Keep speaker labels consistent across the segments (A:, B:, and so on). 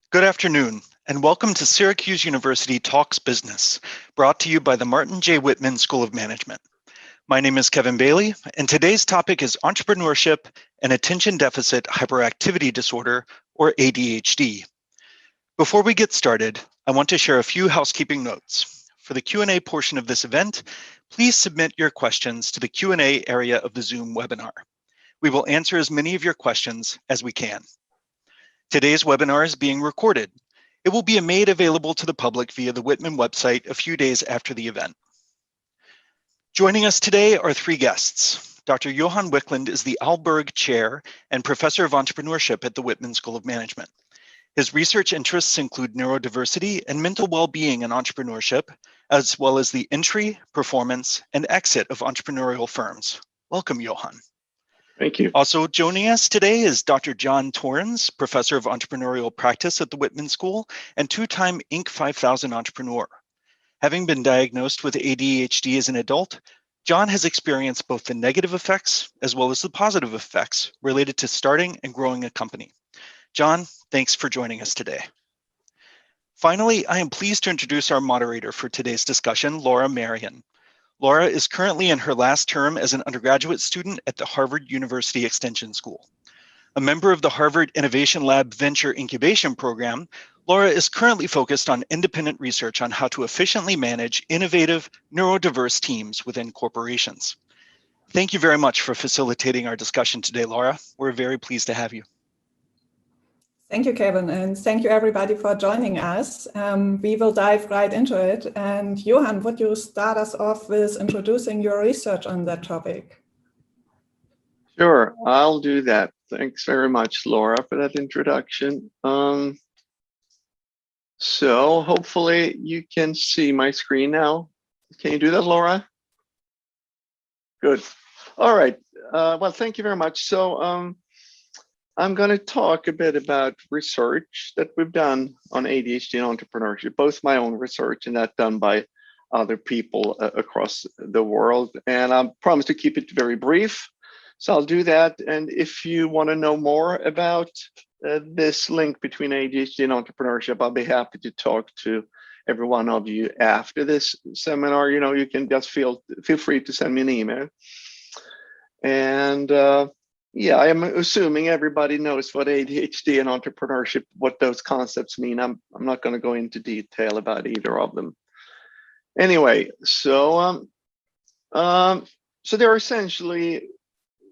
A: Good afternoon, and welcome to Syracuse University Talks Business, brought to you by the Martin J. Whitman School of Management. My name is Kevin Bailey, and today's topic is entrepreneurship and attention deficit hyperactivity disorder, or ADHD. Before we get started, I want to share a few housekeeping notes. For the Q&A portion of this event, please submit your questions to the Q&A area of the Zoom webinar. We will answer as many of your questions as we can. Today's webinar is being recorded. It will be made available to the public via the Whitman website a few days after the event. Joining us today are three guests. Dr. Johan Wiklund is the Alberg Chair and Professor of Entrepreneurship at the Whitman School of Management. His research interests include neurodiversity and mental well-being in entrepreneurship, as well as the entry, performance, and exit of entrepreneurial firms. Welcome, Johan.
B: Thank you.
A: Also joining us today is Dr. John Torrens, Professor of Entrepreneurial Practice at the Whitman School and two-time Inc. 5000 entrepreneur. Having been diagnosed with ADHD as an adult, John has experienced both the negative effects as well as the positive effects related to starting and growing a company. John, thanks for joining us today. Finally, I am pleased to introduce our moderator for today's discussion, Laura Marion. Laura is currently in her last term as an undergraduate student at the Harvard University Extension School. A member of the Harvard Innovation Lab Venture Incubation Program, Laura is currently focused on independent research on how to efficiently manage innovative, neurodiverse teams within corporations. Thank you very much for facilitating our discussion today, Laura. We're very pleased to have you.
C: Thank you, Kevin, and thank you everybody for joining us. We will dive right into it. And Johan, would you start us off with introducing your research on that topic?
B: Sure, I'll do that. Thanks very much, Laura, for that introduction. So hopefully you can see my screen now. Can you do that, Laura? Good. All right. Well, thank you very much. So I'm going to talk a bit about research that we've done on ADHD and entrepreneurship, both my own research and that done by other people across the world. And I promise to keep it very brief. So I'll do that. And if you want to know more about this link between ADHD and entrepreneurship, I'll be happy to talk to every one of you after this seminar. You know, you can just feel free to send me an email. And yeah, I am assuming everybody knows what ADHD and entrepreneurship, what those concepts mean. I'm not going to go into detail about either of them. Anyway, so there are essentially,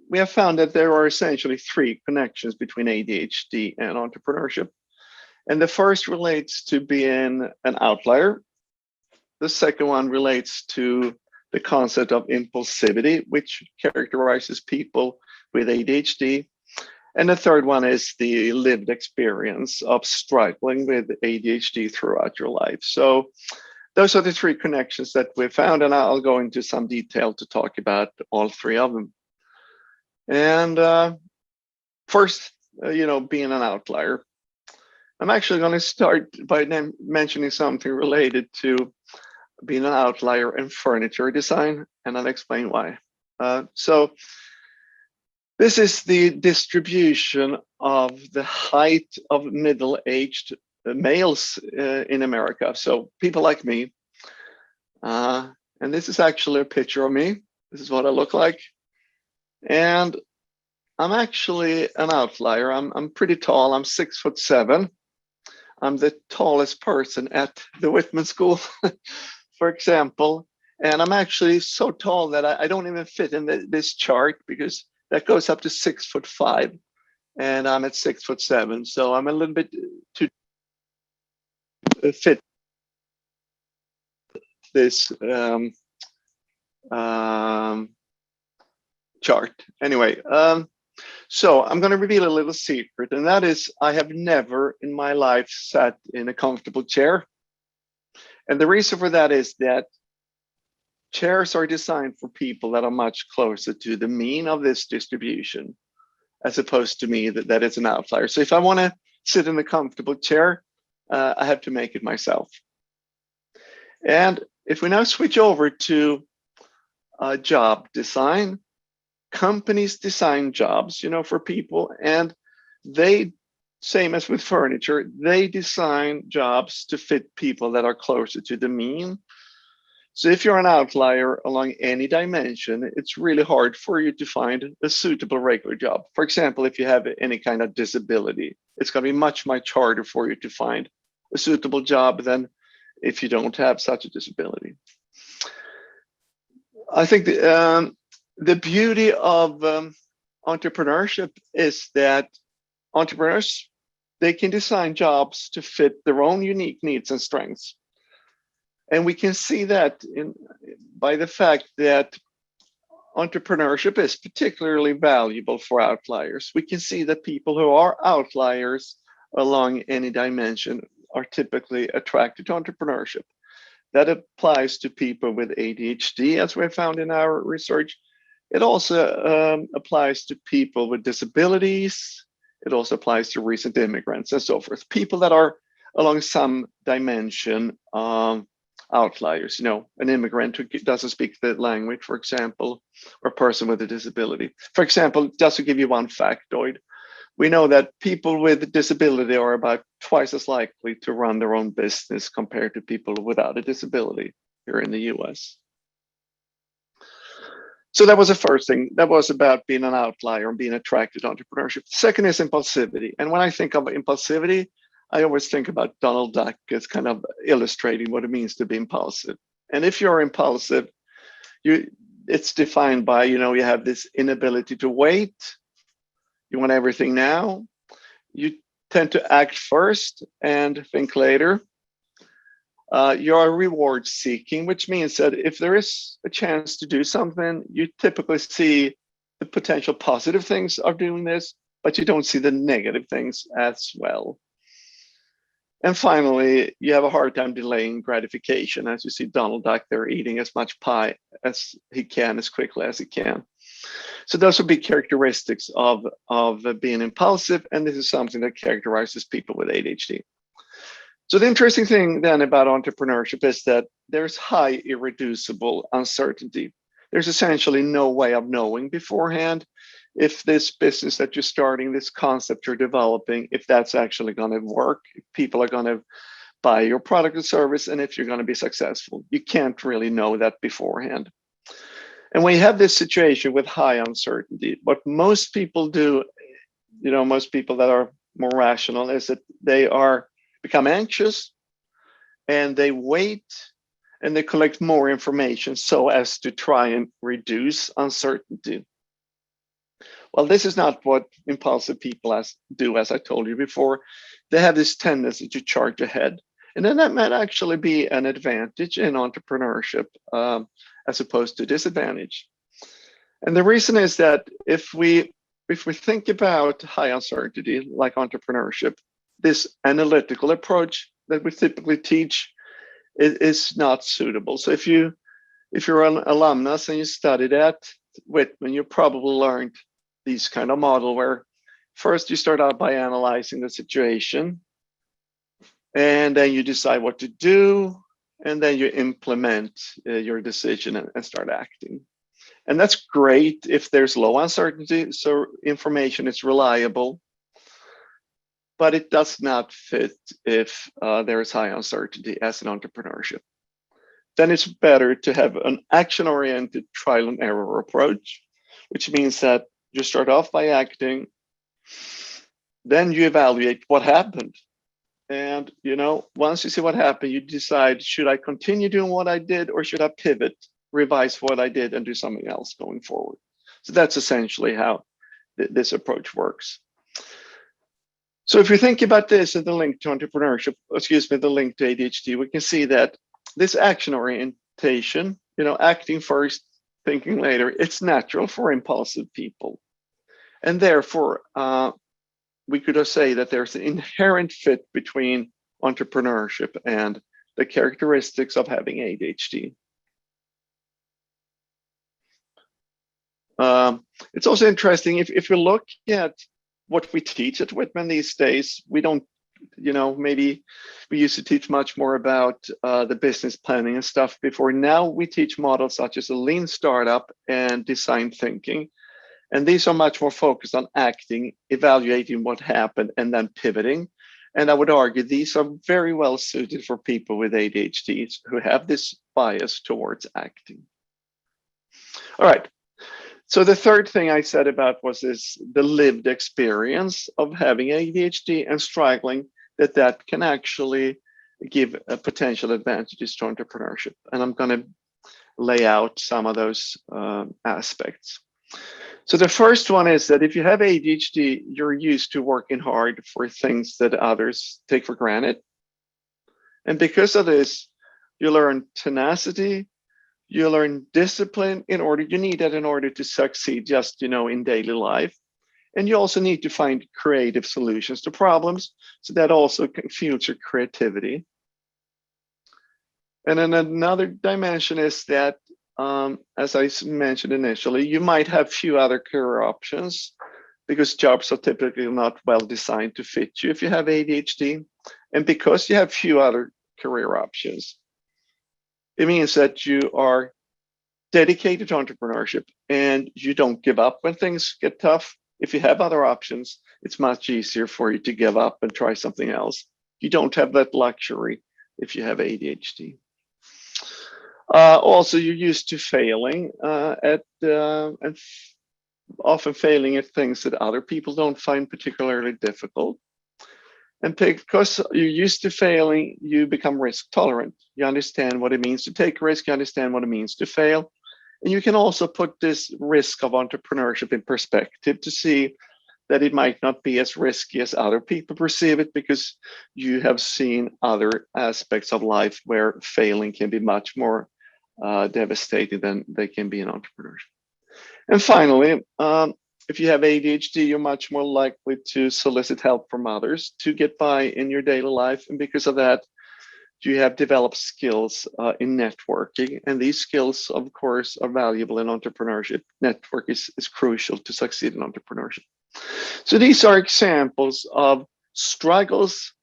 B: we have found that there are essentially three connections between ADHD and entrepreneurship. And the first relates to being an outlier. The second one relates to the concept of impulsivity, which characterizes people with ADHD. And the third one is the lived experience of struggling with ADHD throughout your life. So those are the three connections that we found, and I'll go into some detail to talk about all three of them. And first, being an outlier. I'm actually going to start by mentioning something related to being an outlier in furniture design, and I'll explain why. So this is the distribution of the height of middle-aged males in America. So people like me. And this is actually a picture of me. This is what I look like. And I'm actually an outlier. I'm pretty tall. I'm 6'7". I'm the tallest person at the Whitman School, for example. And I'm actually so tall that I don't even fit in this chart, because that goes up to 6'5", and I'm at 6'7". So I'm a little bit too fit this chart. Anyway, so I'm going to reveal a little secret, and that is I have never in my life sat in a comfortable chair. And the reason for that is that chairs are designed for people that are much closer to the mean of this distribution, as opposed to me that is an outlier. So if I want to sit in a comfortable chair, I have to make it myself. And if we now switch over to job design, companies design jobs, for people, and they same as with furniture, they design jobs to fit people that are closer to the mean. So if you're an outlier along any dimension, it's really hard for you to find a suitable regular job. For example, if you have any kind of disability, it's going to be much, much harder for you to find a suitable job than if you don't have such a disability. I think the beauty of entrepreneurship is that entrepreneurs, they can design jobs to fit their own unique needs and strengths. And we can see that by the fact that entrepreneurship is particularly valuable for outliers. We can see that people who are outliers along any dimension are typically attracted to entrepreneurship. That applies to people with ADHD, as we found in our research. It also applies to people with disabilities. It also applies to recent immigrants and so forth. People that are along some dimension outliers, an immigrant who doesn't speak the language, for example, or a person with a disability. For example, just to give you one factoid, we know that people with disability are about twice as likely to run their own business compared to people without a disability here in the US. So that was the first thing. That was about being an outlier and being attracted to entrepreneurship. Second is impulsivity. And when I think of impulsivity, I always think about Donald Duck as kind of illustrating what it means to be impulsive. And if you're impulsive, it's defined by, you have this inability to wait. You want everything now. You tend to act first and think later. You're reward seeking, which means that if there is a chance to do something, you typically see the potential positive things of doing this, but you don't see the negative things as well. And finally, you have a hard time delaying gratification. As you see Donald Duck there eating as much pie as he can, as quickly as he can. So those would be characteristics of being impulsive. And this is something that characterizes people with ADHD. So the interesting thing then about entrepreneurship is that there's high irreducible uncertainty. There's essentially no way of knowing beforehand if this business that you're starting, this concept you're developing, if that's actually going to work, if people are going to buy your product or service, and if you're going to be successful. You can't really know that beforehand. And when you have this situation with high uncertainty, what most people do, most people that are more rational, is that they become anxious and they wait and they collect more information so as to try and reduce uncertainty. Well, this is not what impulsive people do, as I told you before. They have this tendency to charge ahead. And then that might actually be an advantage in entrepreneurship as opposed to disadvantage. And the reason is that if we think about high uncertainty, like entrepreneurship, this analytical approach that we typically teach is not suitable. So if you're an alumnus and you studied at Whitman, you probably learned these kind of model where first you start out by analyzing the situation, and then you decide what to do, and then you implement your decision and start acting. And that's great if there's low uncertainty, so information is reliable, but it does not fit if there is high uncertainty as an entrepreneurship. Then it's better to have an action-oriented trial and error approach, which means that you start off by acting, then you evaluate what happened. And, once you see what happened, you decide, should I continue doing what I did or should I pivot, revise what I did and do something else going forward? So that's essentially how this approach works. So if you think about this as the link to entrepreneurship, the link to ADHD, we can see that this action orientation, acting first, thinking later, it's natural for impulsive people. And therefore, we could say that there's an inherent fit between entrepreneurship and the characteristics of having ADHD. It's also interesting, if you look at what we teach at Whitman these days, we don't, maybe we used to teach much more about the business planning and stuff before. Now we teach models such as a lean startup and design thinking. And these are much more focused on acting, evaluating what happened, and then pivoting. And I would argue these are very well suited for people with ADHD who have this bias towards acting. All right. So the third thing I said about was the lived experience of having ADHD and struggling, that can actually give potential advantages to entrepreneurship. And I'm going to lay out some of those aspects. So the first one is that if you have ADHD, you're used to working hard for things that others take for granted. And because of this, you learn tenacity, you learn discipline you need that in order to succeed just, in daily life. And you also need to find creative solutions to problems. So that also fuels your creativity. And then another dimension is that, as I mentioned initially, you might have few other career options because jobs are typically not well designed to fit you if you have ADHD. And because you have few other career options, it means that you are dedicated to entrepreneurship and you don't give up when things get tough. If you have other options, it's much easier for you to give up and try something else. You don't have that luxury if you have ADHD. Also, you're used to failing and often failing at things that other people don't find particularly difficult. And because you're used to failing, you become risk tolerant. You understand what it means to take risk. You understand what it means to fail. And you can also put this risk of entrepreneurship in perspective to see that it might not be as risky as other people perceive it, because you have seen other aspects of life where failing can be much more devastating than they can be in entrepreneurship. And finally, if you have ADHD, you're much more likely to solicit help from others to get by in your daily life. And because of that, you have developed skills in networking. And these skills, of course, are valuable in entrepreneurship. Network is crucial to succeed in entrepreneurship. So these are examples of struggles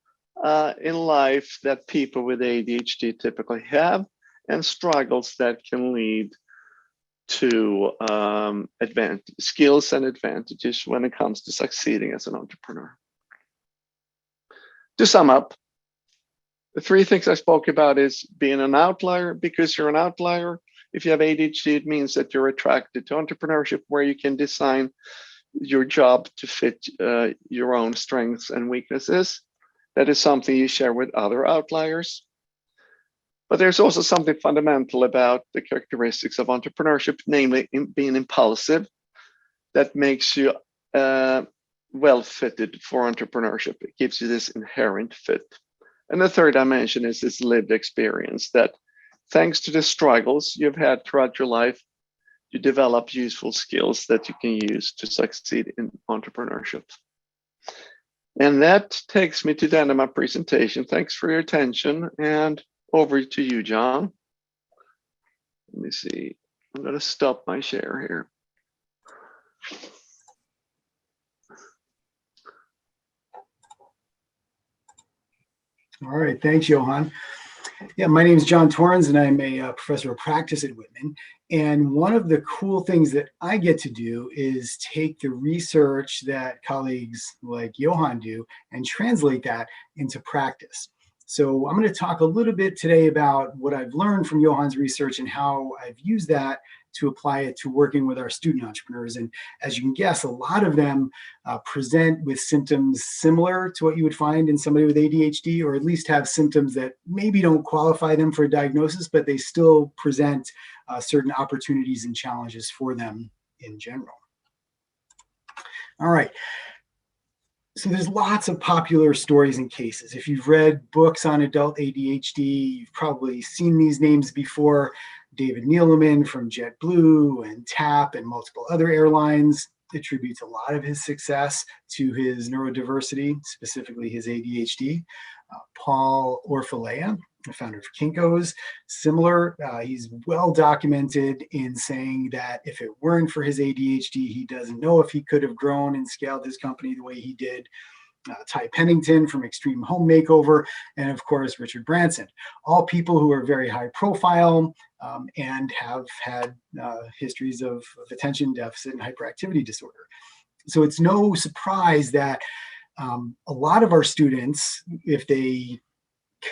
B: in life that people with ADHD typically have, and struggles that can lead to skills and advantages when it comes to succeeding as an entrepreneur. To sum up, the three things I spoke about is being an outlier. Because you're an outlier, if you have ADHD, it means that you're attracted to entrepreneurship, where you can design your job to fit your own strengths and weaknesses. That is something you share with other outliers. But there's also something fundamental about the characteristics of entrepreneurship, namely being impulsive, that makes you well fitted for entrepreneurship. It gives you this inherent fit. And the third dimension is this lived experience, that thanks to the struggles you've had throughout your life, you develop useful skills that you can use to succeed in entrepreneurship. And that takes me to the end of my presentation. Thanks for your attention, and over to you, John. Let me see. I'm going to stop my share here.
D: All right, thanks, Johan. Yeah, my name is John Torrens, and I'm a professor of practice at Whitman. And one of the cool things that I get to do is take the research that colleagues like Johan do and translate that into practice. So I'm going to talk a little bit today about what I've learned from Johan's research and how I've used that to apply it to working with our student entrepreneurs. And as you can guess, a lot of them present with symptoms similar to what you would find in somebody with ADHD, or at least have symptoms that maybe don't qualify them for a diagnosis, but they still present certain opportunities and challenges for them in general. All right. So there's lots of popular stories and cases. If you've read books on adult ADHD, you've probably seen these names before. David Neeleman from JetBlue and TAP and multiple other airlines attributes a lot of his success to his neurodiversity, specifically his ADHD. Paul Orfalea, the founder of Kinko's, similar. He's well documented in saying that if it weren't for his ADHD, he doesn't know if he could have grown and scaled his company the way he did. Ty Pennington from Extreme Home Makeover, and of course, Richard Branson, all people who are very high profile and have had histories of attention deficit and hyperactivity disorder. So it's no surprise that a lot of our students, if they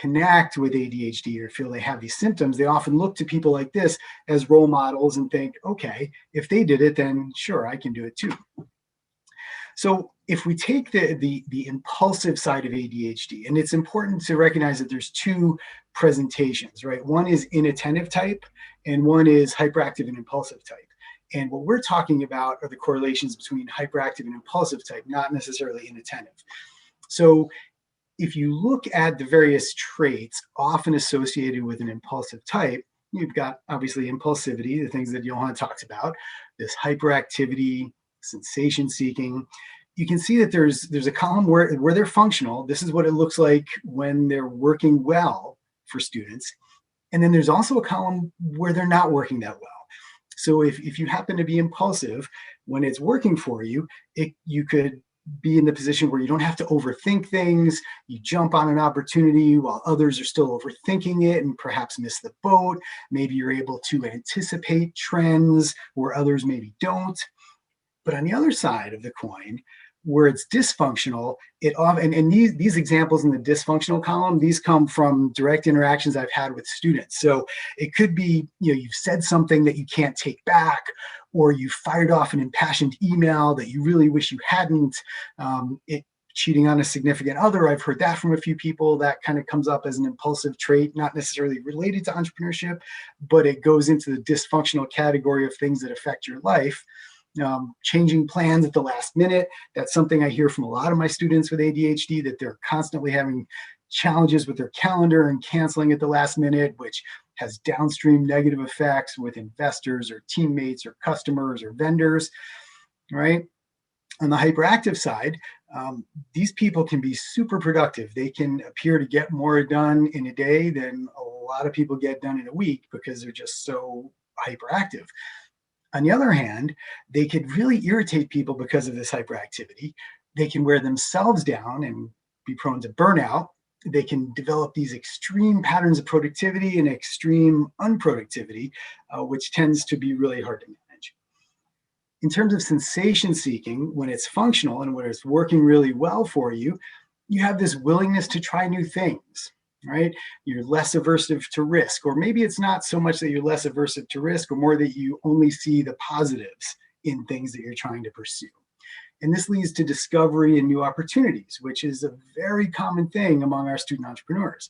D: connect with ADHD or feel they have these symptoms, they often look to people like this as role models and think, okay, if they did it, then sure, I can do it too. So if we take the impulsive side of ADHD, and it's important to recognize that there's two presentations, right? One is inattentive type and one is hyperactive and impulsive type. And what we're talking about are the correlations between hyperactive and impulsive type, not necessarily inattentive. So if you look at the various traits often associated with an impulsive type, you've got obviously impulsivity, the things that Johan talked about, this hyperactivity, sensation seeking. You can see that there's a column where they're functional. This is what it looks like when they're working well for students. And then there's also a column where they're not working that well. So if you happen to be impulsive, when it's working for you, you could be in the position where you don't have to overthink things. You jump on an opportunity while others are still overthinking it and perhaps miss the boat. Maybe you're able to anticipate trends where others maybe don't. But on the other side of the coin, where it's dysfunctional, and these examples in the dysfunctional column, these come from direct interactions I've had with students. So it could be, you've said something that you can't take back, or you fired off an impassioned email that you really wish you hadn't. Cheating on a significant other, I've heard that from a few people. That kind of comes up as an impulsive trait, not necessarily related to entrepreneurship, but it goes into the dysfunctional category of things that affect your life. Changing plans at the last minute. That's something I hear from a lot of my students with ADHD, that they're constantly having challenges with their calendar and canceling at the last minute, which has downstream negative effects with investors or teammates or customers or vendors, right? On the hyperactive side, these people can be super productive. They can appear to get more done in a day than a lot of people get done in a week because they're just so hyperactive. On the other hand, they could really irritate people because of this hyperactivity. They can wear themselves down and be prone to burnout. They can develop these extreme patterns of productivity and extreme unproductivity, which tends to be really hard to manage. In terms of sensation seeking, when it's functional and when it's working really well for you, you have this willingness to try new things. Right? You're less aversive to risk, or maybe it's not so much that you're less aversive to risk, or more that you only see the positives in things that you're trying to pursue. And this leads to discovery and new opportunities, which is a very common thing among our student entrepreneurs.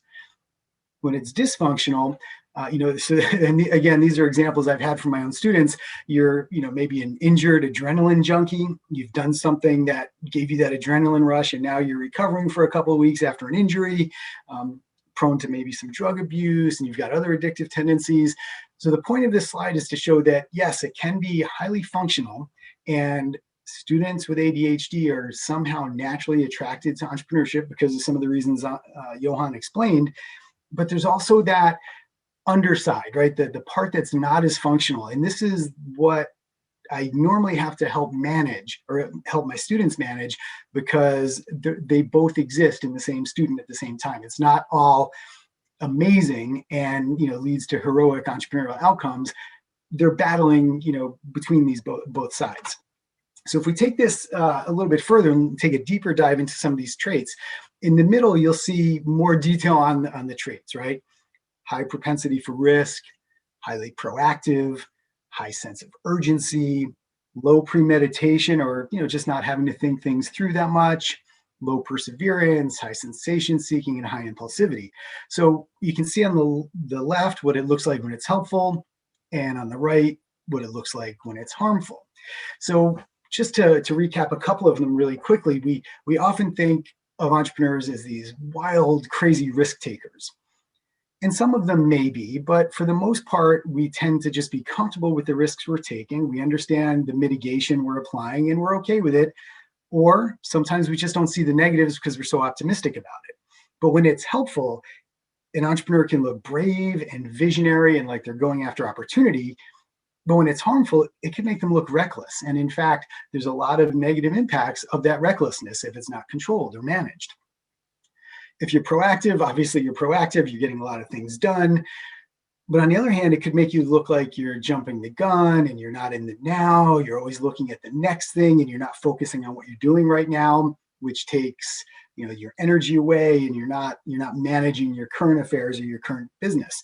D: When it's dysfunctional, and again, these are examples I've had from my own students. You're, maybe an injured adrenaline junkie. You've done something that gave you that adrenaline rush, and now you're recovering for a couple of weeks after an injury. Prone to maybe some drug abuse, and you've got other addictive tendencies. So the point of this slide is to show that, yes, it can be highly functional, and students with ADHD are somehow naturally attracted to entrepreneurship because of some of the reasons Johan explained. But there's also that underside, right? The part that's not as functional. And this is what I normally have to help manage, or help my students manage, because they both exist in the same student at the same time. It's not all amazing and leads to heroic entrepreneurial outcomes. They're battling between these both sides. So if we take this a little bit further and take a deeper dive into some of these traits, in the middle you'll see more detail on the traits, right? High propensity for risk, highly proactive, high sense of urgency, low premeditation, or just not having to think things through that much, low perseverance, high sensation seeking, and high impulsivity. So you can see on the left what it looks like when it's helpful, and on the right what it looks like when it's harmful. So just to recap a couple of them really quickly, we often think of entrepreneurs as these wild, crazy risk takers. And some of them may be, but for the most part, we tend to just be comfortable with the risks we're taking. We understand the mitigation we're applying and we're okay with it. Or sometimes we just don't see the negatives because we're so optimistic about it. But when it's helpful, an entrepreneur can look brave and visionary and like they're going after opportunity. But when it's harmful, it can make them look reckless. And in fact, there's a lot of negative impacts of that recklessness if it's not controlled or managed. If you're proactive, obviously you're proactive, you're getting a lot of things done. But on the other hand, it could make you look like you're jumping the gun and you're not in the now. You're always looking at the next thing and you're not focusing on what you're doing right now, which takes, you know, your energy away, and you're not managing your current affairs or your current business.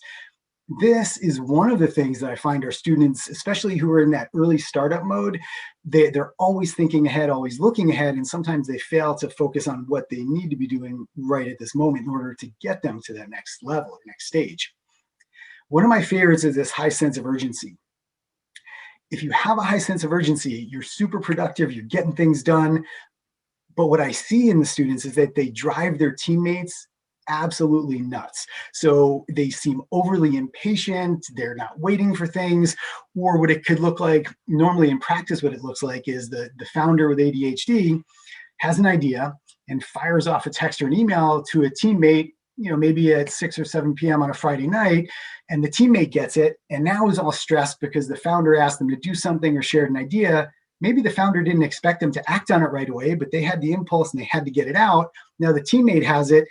D: This is one of the things that I find our students, especially who are in that early startup mode, they're always thinking ahead, always looking ahead, and sometimes they fail to focus on what they need to be doing right at this moment in order to get them to that next level or next stage. One of my favorites is this high sense of urgency. If you have a high sense of urgency, you're super productive, you're getting things done. But what I see in the students is that they drive their teammates absolutely nuts. So they seem overly impatient, they're not waiting for things, or what it could look like normally in practice, what it looks like is the founder with ADHD has an idea and fires off a text or an email to a teammate, you know, maybe at 6 or 7 p.m. on a Friday night, and the teammate gets it and now is all stressed because the founder asked them to do something or shared an idea. Maybe the founder didn't expect them to act on it right away, but they had the impulse and they had to get it out. Now the teammate has it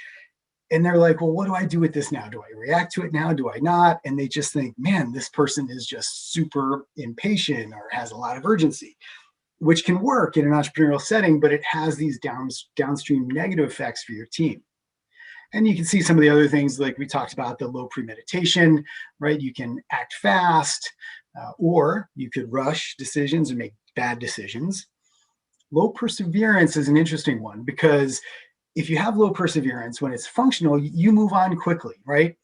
D: and they're like, well, what do I do with this now? Do I react to it now? Do I not? And they just think, man, this person is just super impatient or has a lot of urgency, which can work in an entrepreneurial setting, but it has these downstream negative effects for your team. And you can see some of the other things like we talked about, the low premeditation, right? You can act fast, or you could rush decisions and make bad decisions. Low perseverance is an interesting one because if you have low perseverance, when it's functional, you move on quickly, right?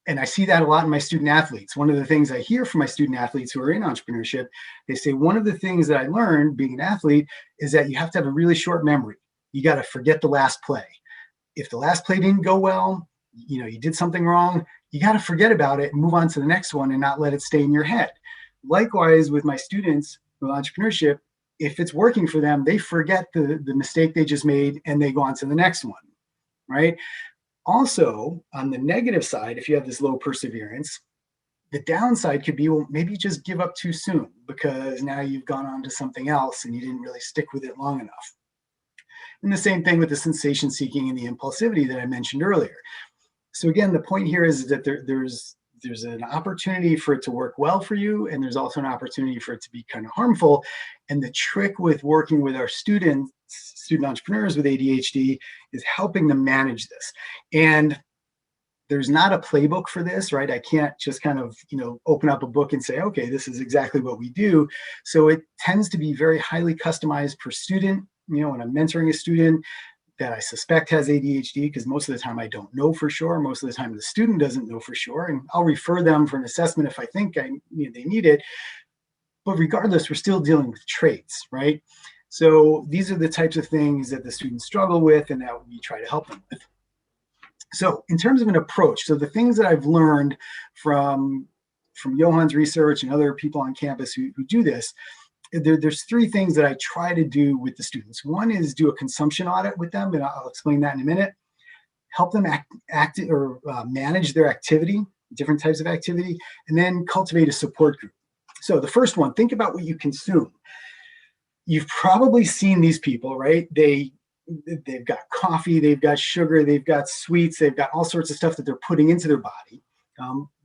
D: And I see that a lot in my student athletes. One of the things I hear from my student athletes who are in entrepreneurship, they say, one of the things that I learned being an athlete is that you have to have a really short memory. You got to forget the last play. If the last play didn't go well, you know, you did something wrong, you got to forget about it and move on to the next one and not let it stay in your head. Likewise, with my students with entrepreneurship, if it's working for them, they forget the mistake they just made and they go on to the next one, right? Also, on the negative side, if you have this low perseverance, the downside could be, well, maybe you just give up too soon because now you've gone on to something else and you didn't really stick with it long enough. And the same thing with the sensation seeking and the impulsivity that I mentioned earlier. So again, the point here is that there's an opportunity for it to work well for you, and there's also an opportunity for it to be kind of harmful. And the trick with working with our student entrepreneurs with ADHD is helping them manage this. And there's not a playbook for this, right? I can't just kind of, you know, open up a book and say, okay, this is exactly what we do. So it tends to be very highly customized per student. You know, when I'm mentoring a student that I suspect has ADHD, because most of the time I don't know for sure. Most of the time the student doesn't know for sure. And I'll refer them for an assessment if I think they need it. But regardless, we're still dealing with traits, right? So these are the types of things that the students struggle with and that we try to help them with. So in terms of an approach, so the things that I've learned from Johan's research and other people on campus who do this, there's three things that I try to do with the students. One is do a consumption audit with them, and I'll explain that in a minute. Help them manage their activity, different types of activity, and then cultivate a support group. So the first one, think about what you consume. You've probably seen these people, right? They've got coffee, they've got sugar, they've got sweets, they've got all sorts of stuff that they're putting into their body.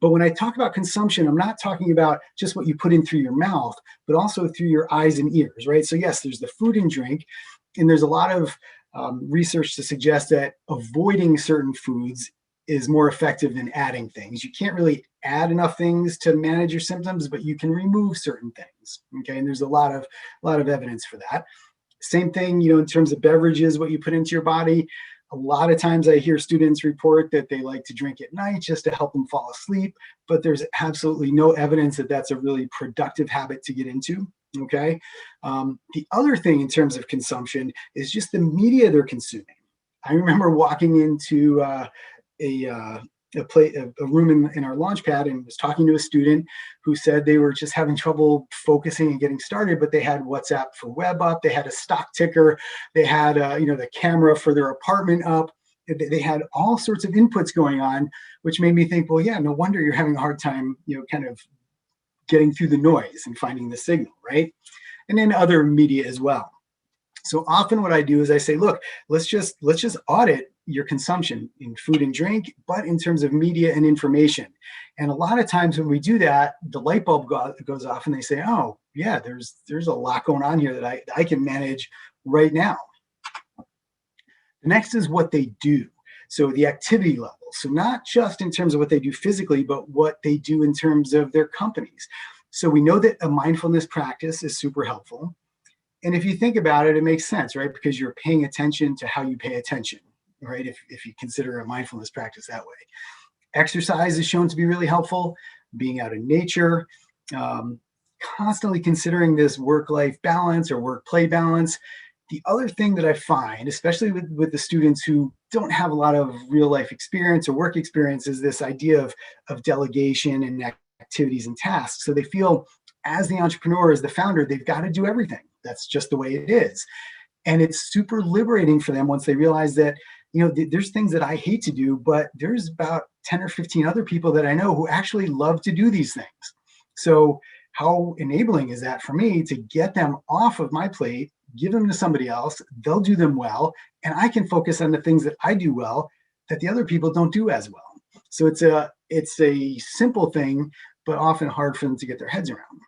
D: But when I talk about consumption, I'm not talking about just what you put in through your mouth, but also through your eyes and ears, right? So yes, there's the food and drink, and there's a lot of research to suggest that avoiding certain foods is more effective than adding things. You can't really add enough things to manage your symptoms, but you can remove certain things, okay? And there's a lot of evidence for that. Same thing, you know, in terms of beverages, what you put into your body. A lot of times I hear students report that they like to drink at night just to help them fall asleep, but there's absolutely no evidence that that's a really productive habit to get into, okay? The other thing in terms of consumption is just the media they're consuming. I remember walking into a room in our launch pad and was talking to a student who said they were just having trouble focusing and getting started, but they had WhatsApp for web up, they had a stock ticker, they had the camera for their apartment up, they had all sorts of inputs going on, which made me think, well, yeah, no wonder you're having a hard time, kind of getting through the noise and finding the signal, right? And then other media as well. So often what I do is I say, look, let's just audit your consumption in food and drink, but in terms of media and information. And a lot of times when we do that, the light bulb goes off and they say, oh yeah, there's a lot going on here that I can manage right now. The next is what they do. So the activity level. So not just in terms of what they do physically, but what they do in terms of their companies. So we know that a mindfulness practice is super helpful. And if you think about it, it makes sense, right? Because you're paying attention to how you pay attention, right? If you consider a mindfulness practice that way. Exercise is shown to be really helpful, being out in nature, constantly considering this work-life balance or work-play balance. The other thing that I find, especially with the students who don't have a lot of real life experience or work experience, is this idea of delegation and activities and tasks. So they feel as the entrepreneur, as the founder, they've got to do everything. That's just the way it is. And it's super liberating for them once they realize that, there's things that I hate to do, but there's about 10 or 15 other people that I know who actually love to do these things. So how enabling is that for me to get them off of my plate, give them to somebody else, they'll do them well, and I can focus on the things that I do well that the other people don't do as well. So it's a simple thing, but often hard for them to get their heads around.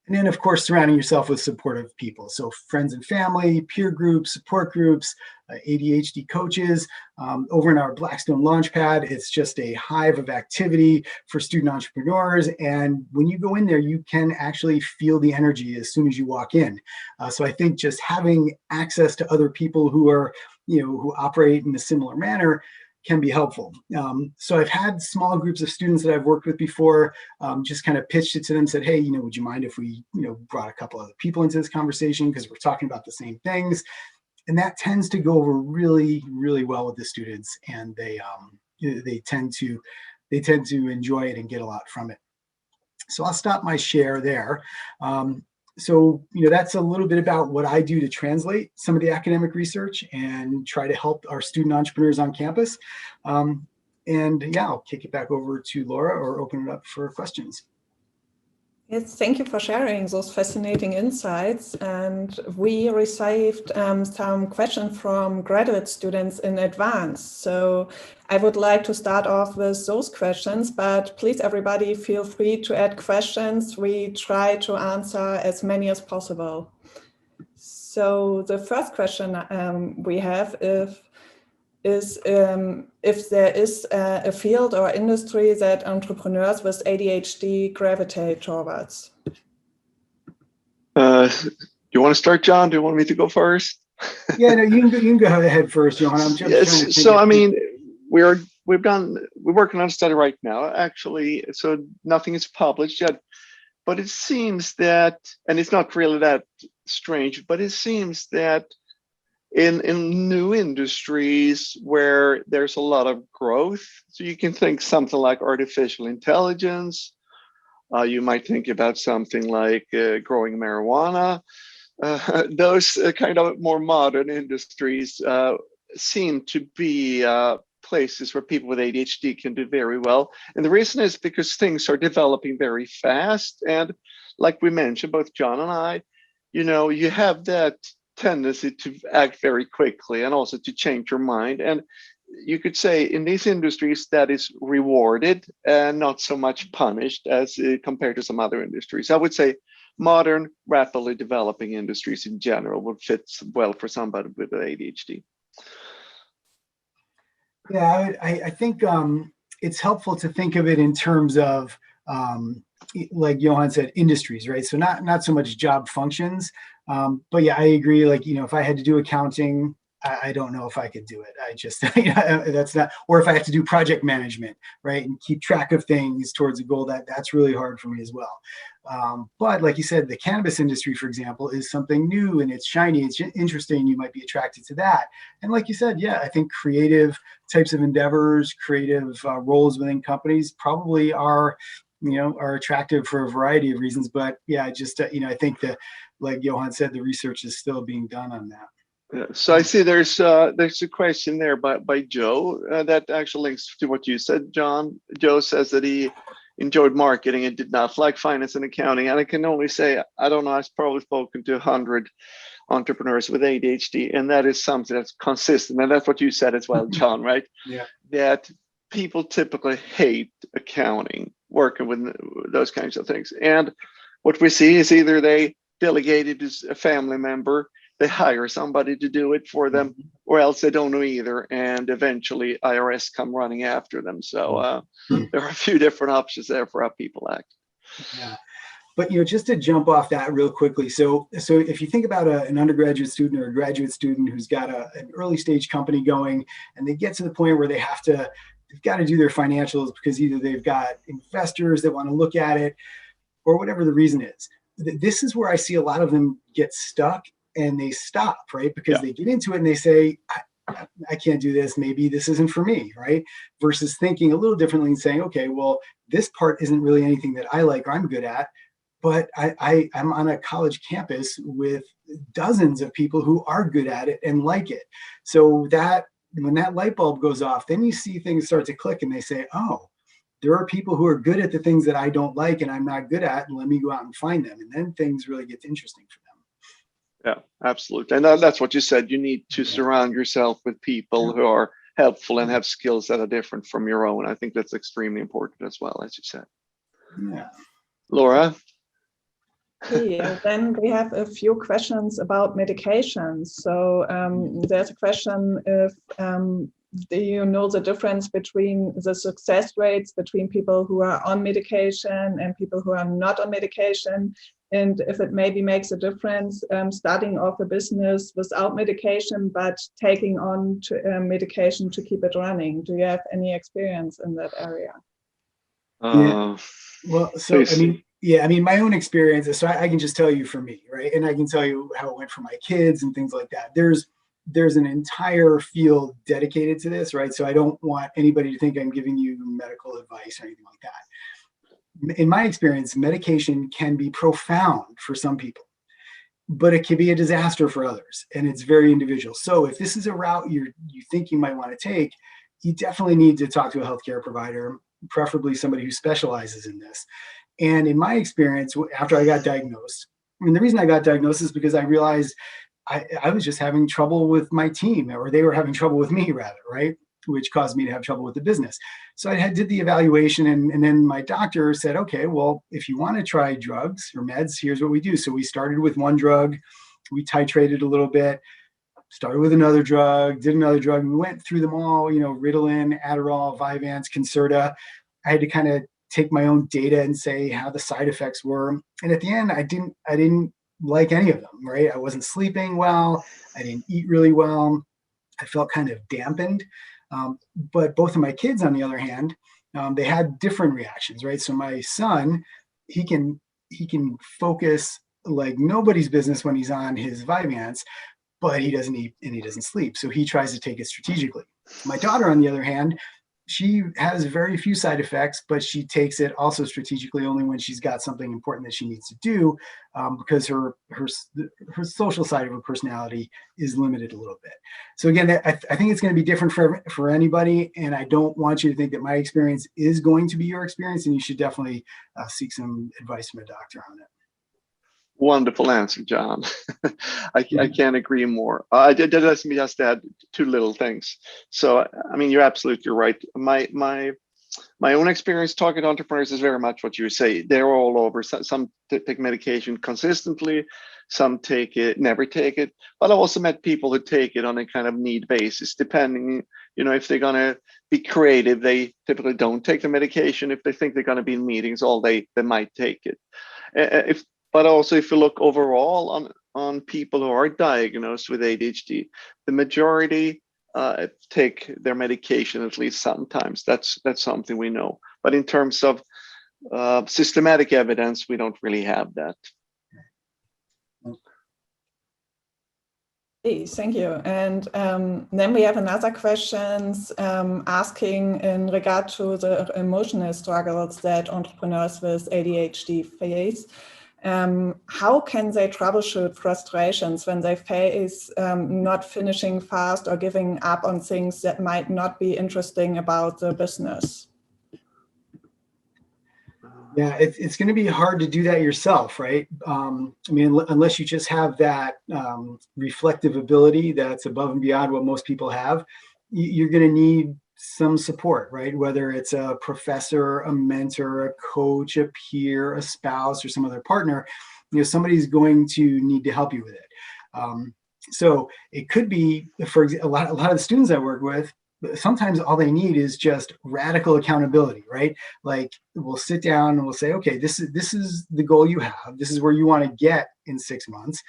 D: And then, of course, surrounding yourself with supportive people. So friends and family, peer groups, support groups, ADHD coaches. Over in our Blackstone Launchpad, it's just a hive of activity for student entrepreneurs. And when you go in there, you can actually feel the energy as soon as you walk in. So I think just having access to other people who are, who operate in a similar manner can be helpful. So I've had small groups of students that I've worked with before, just kind of pitched it to them, said, hey, would you mind if we, brought a couple other people into this conversation because we're talking about the same things. And that tends to go over really, really well with the students, and they tend to enjoy it and get a lot from it. So I'll stop my share there. So, that's a little bit about what I do to translate some of the academic research and try to help our student entrepreneurs on campus. And yeah, I'll kick it back over to Laura or open it up for questions.
C: Yes, thank you for sharing those fascinating insights. And we received some questions from graduate students in advance. So I would like to start off with those questions, but please, everybody, feel free to add questions. We try to answer as many as possible. So the first question we have is if there is a field or industry that entrepreneurs with ADHD gravitate towards.
B: You want to start, John? Do you want me to go first?
D: Yeah, no, you can go ahead first, Johan. I'm just
B: yes. So I mean, we're working on a study right now, actually. So nothing is published yet, but it seems that, and it's not really that strange, but it seems that in new industries where there's a lot of growth, so you can think something like artificial intelligence, you might think about something like growing marijuana. Those kind of more modern industries seem to be places where people with ADHD can do very well. And the reason is because things are developing very fast. And like we mentioned, both John and I, you have that tendency to act very quickly and also to change your mind. And you could say in these industries that is rewarded and not so much punished as compared to some other industries. I would say modern, rapidly developing industries in general would fit well for somebody with ADHD.
D: Yeah, I think it's helpful to think of it in terms of, like Johan said, industries, right? So not so much job functions, but yeah, I agree. Like, if I had to do accounting, I don't know if I could do it. I just, that's not, or if I have to do project management, right, and keep track of things towards a goal, that's really hard for me as well. But like you said, the cannabis industry, for example, is something new and it's shiny, it's interesting, you might be attracted to that. And like you said, yeah, I think creative types of endeavors, creative roles within companies probably are attractive for a variety of reasons. But yeah, I think that, like Johan said, the research is still being done on that.
B: Yeah, so I see there's a question there by Joe that actually links to what you said, John. Joe says that he enjoyed marketing and did not like finance and accounting. And I can only say, I don't know, I've probably spoken to 100 entrepreneurs with ADHD, and that is something that's consistent. And that's what you said as well, John, right?
D: Yeah.
B: That people typically hate accounting, working with those kinds of things. And what we see is either they delegate it to a family member, they hire somebody to do it for them, or else they don't know either. And eventually IRS come running after them. So there are a few different options there for how people act.
D: Yeah. But just to jump off that real quickly, so if you think about an undergraduate student or a graduate student who's got an early stage company going, and they get to the point where they've got to do their financials because either they've got investors that want to look at it, or whatever the reason is. This is where I see a lot of them get stuck and they stop, right? Because they get into it and they say, I can't do this. Maybe this isn't for me, right? Versus thinking a little differently and saying, okay, well, this part isn't really anything that I like or I'm good at. But I'm on a college campus with dozens of people who are good at it and like it. So that when that light bulb goes off, then you see things start to click and they say, oh, there are people who are good at the things that I don't like and I'm not good at, and let me go out and find them. And then things really get interesting for them.
B: Yeah, absolutely. And that's what you said. You need to surround yourself with people who are helpful and have skills that are different from your own. I think that's extremely important as well, as you said.
D: Yeah.
B: Laura?
C: Yeah, then we have a few questions about medications. So there's a question if do you know the difference between the success rates between people who are on medication and people who are not on medication, and if it maybe makes a difference starting off a business without medication but taking on medication to keep it running? Do you have any experience in that area?
D: Well, so I mean, my own experience, so I can just tell you for me, right? And I can tell you how it went for my kids and things like that. There's an entire field dedicated to this, right? So I don't want anybody to think I'm giving you medical advice or anything like that. In my experience, medication can be profound for some people, but it can be a disaster for others, and it's very individual. So if this is a route you think you might want to take, you definitely need to talk to a healthcare provider, preferably somebody who specializes in this. And in my experience, after I got diagnosed, and the reason I got diagnosed is because I realized I was just having trouble with my team, or they were having trouble with me rather, right? Which caused me to have trouble with the business. So I did the evaluation, and then my doctor said, okay, well, if you want to try drugs or meds, here's what we do. So we started with one drug, we titrated a little bit, started with another drug, did another drug. We went through them all, Ritalin, Adderall, Vyvanse, Concerta. I had to kind of take my own data and say how the side effects were. And at the end, I didn't like any of them, right? I wasn't sleeping well. I didn't eat really well. I felt kind of dampened. But both of my kids, on the other hand, they had different reactions, right? So my son, he can focus like nobody's business when he's on his Vyvanse, but he doesn't eat and he doesn't sleep. So he tries to take it strategically. My daughter, on the other hand, she has very few side effects, but she takes it also strategically only when she's got something important that she needs to do, because her social side of her personality is limited a little bit. So again, I think it's going to be different for anybody, and I don't want you to think that my experience is going to be your experience, and you should definitely seek some advice from a doctor on it.
B: Wonderful answer, John. I can't agree more. Let me just add two little things. So, I mean, you're absolutely right. My own experience talking to entrepreneurs is very much what you say. They're all over. Some take medication consistently, some take it, never take it. But I also met people who take it on a kind of need basis, depending, if they're going to be creative, they typically don't take the medication. If they think they're going to be in meetings all day, they might take it. But also, if you look overall on people who are diagnosed with ADHD, the majority take their medication at least sometimes. That's something we know. But in terms of systematic evidence, we don't really have that.
C: Thank you. And then we have another question asking in regard to the emotional struggles that entrepreneurs with ADHD face. How can they troubleshoot frustrations when they face not finishing fast or giving up on things that might not be interesting about the business?
D: Yeah, it's going to be hard to do that yourself, right? I mean, unless you just have that reflective ability that's above and beyond what most people have, you're going to need some support, right? Whether it's a professor, a mentor, a coach, a peer, a spouse, or some other partner, somebody's going to need to help you with it. So it could be, for example, a lot of the students I work with, sometimes all they need is just radical accountability, right? Like we'll sit down and we'll say, okay, this is the goal you have. This is where you want to get in 6 months.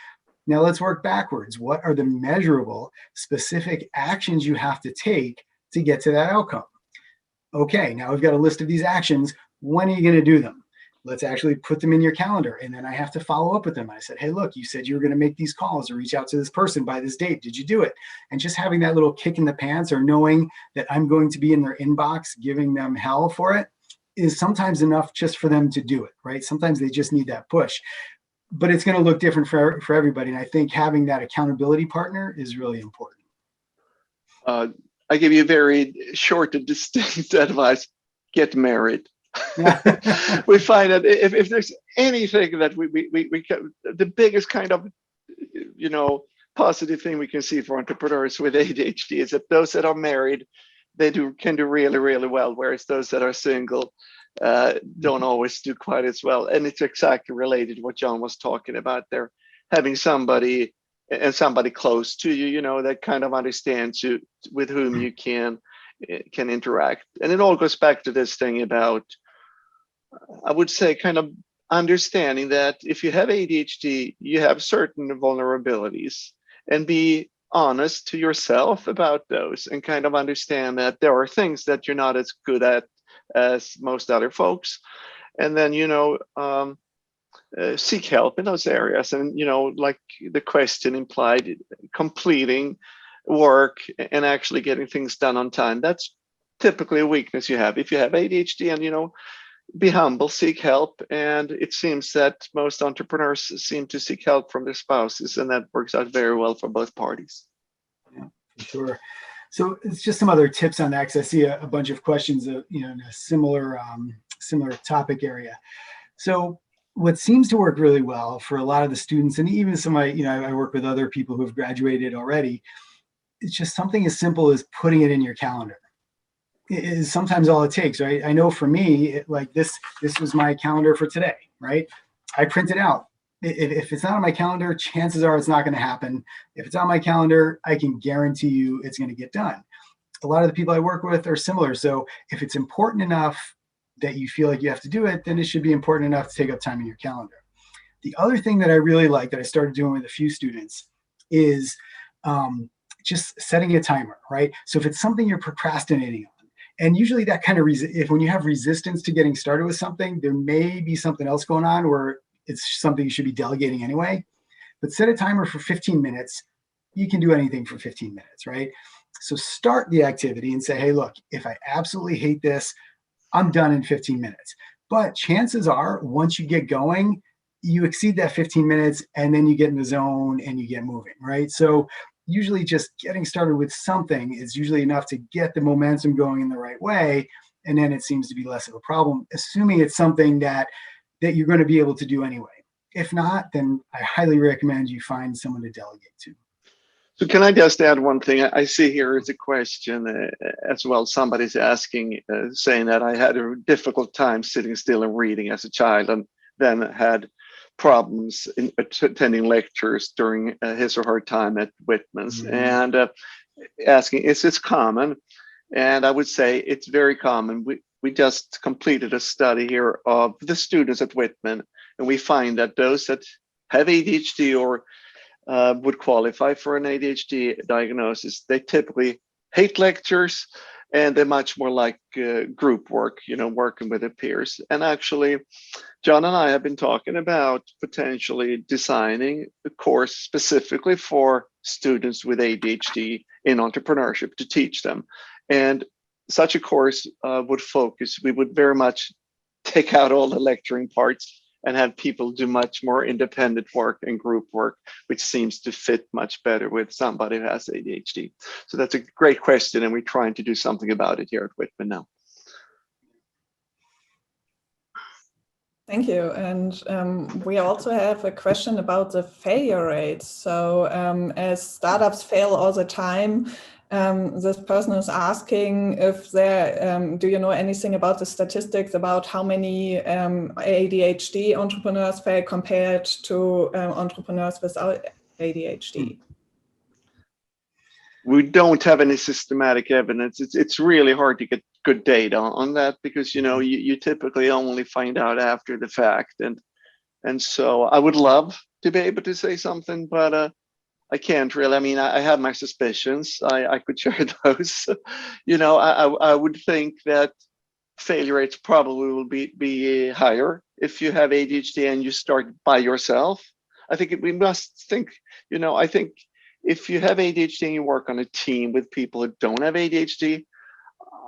D: Now let's work backwards. What are the measurable, specific actions you have to take to get to that outcome? Okay, now we've got a list of these actions. When are you going to do them? Let's actually put them in your calendar. And then I have to follow up with them. I said, hey, look, you said you were going to make these calls or reach out to this person by this date. Did you do it? And just having that little kick in the pants or knowing that I'm going to be in their inbox, giving them hell for it, is sometimes enough just for them to do it, right? Sometimes they just need that push. But it's going to look different for everybody. And I think having that accountability partner is really important.
B: I give you very short and distinct advice: get married. We find that if there's anything that we can, the biggest kind of positive thing we can see for entrepreneurs with ADHD is that those that are married, can do really, really well, whereas those that are single don't always do quite as well. And it's exactly related to what John was talking about there, having somebody close to you, that kind of understands you, with whom you can interact. And it all goes back to this thing about, I would say, kind of understanding that if you have ADHD, you have certain vulnerabilities, and be honest to yourself about those, and kind of understand that there are things that you're not as good at as most other folks. And then, seek help in those areas. And, like the question implied, completing work and actually getting things done on time. That's typically a weakness you have. If you have ADHD, and, be humble, seek help. And it seems that most entrepreneurs seem to seek help from their spouses, and that works out very well for both parties.
D: Yeah, for sure. So it's just some other tips on that, because I see a bunch of questions, in a similar topic area. So what seems to work really well for a lot of the students, and even some, I work with other people who have graduated already, it's just something as simple as putting it in your calendar. It is sometimes all it takes, right? I know for me, like this was my calendar for today, right? I print it out. If it's not on my calendar, chances are it's not going to happen. If it's on my calendar, I can guarantee you it's going to get done. A lot of the people I work with are similar. So if it's important enough that you feel like you have to do it, then it should be important enough to take up time in your calendar. The other thing that I really like that I started doing with a few students is just setting a timer, right? So if it's something you're procrastinating on, and usually that kind of, when you have resistance to getting started with something, there may be something else going on where it's something you should be delegating anyway. But set a timer for 15 minutes. You can do anything for 15 minutes, right? So start the activity and say, hey, look, if I absolutely hate this, I'm done in 15 minutes. But chances are, once you get going, you exceed that 15 minutes and then you get in the zone and you get moving, right? So usually just getting started with something is usually enough to get the momentum going in the right way. And then it seems to be less of a problem, assuming it's something that you're going to be able to do anyway. If not, then I highly recommend you find someone to delegate to.
B: So can I just add one thing? I see here is a question as well. Somebody's asking, saying that I had a difficult time sitting still and reading as a child, and then had problems in attending lectures during his or her time at Whitman's. Mm-hmm. And asking, is this common? And I would say it's very common. We just completed a study here of the students at Whitman, and we find that those that have ADHD or would qualify for an ADHD diagnosis, they typically hate lectures, and they're much more like group work, working with their peers. And actually, John and I have been talking about potentially designing a course specifically for students with ADHD in entrepreneurship to teach them. And such a course we would very much take out all the lecturing parts and have people do much more independent work and group work, which seems to fit much better with somebody who has ADHD. So that's a great question, and we're trying to do something about it here at Whitman now.
C: Thank you. And we also have a question about the failure rate. So as startups fail all the time, this person is asking if there, do you know anything about the statistics about how many ADHD entrepreneurs fail compared to entrepreneurs without ADHD?
B: We don't have any systematic evidence. It's really hard to get good data on that because you typically only find out after the fact, and so I would love to be able to say something, but I can't really. I mean, I have my suspicions. I could share those. I would think that failure rates probably will be higher if you have ADHD and you start by yourself. I think we must think. I think if you have ADHD and you work on a team with people who don't have ADHD,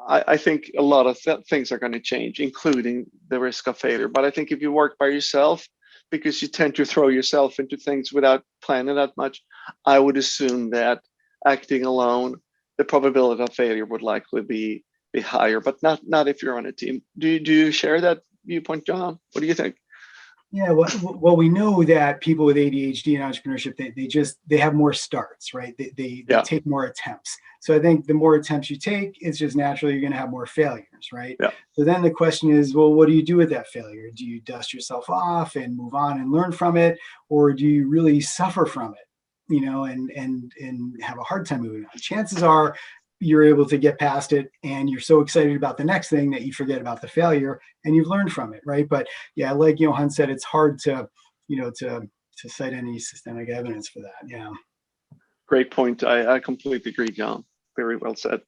B: I think a lot of things are going to change, including the risk of failure. But I think if you work by yourself, because you tend to throw yourself into things without planning that much, I would assume that acting alone, the probability of failure would likely be higher, but not if you're on a team. Do you share that viewpoint, John? What do you think?
D: Yeah, well, we know that people with ADHD and entrepreneurship, they have more starts, right? They take more attempts. So I think the more attempts you take, it's just naturally you're going to have more failures, right?
B: Yeah.
D: So then the question is, well, what do you do with that failure? Do you dust yourself off and move on and learn from it, or do you really suffer from it, and have a hard time moving on? Chances are you're able to get past it and you're so excited about the next thing that you forget about the failure and you've learned from it, right? But yeah, like Johan said, it's hard to cite any systemic evidence for that. Yeah.
B: Great point. I completely agree, John. Very well said.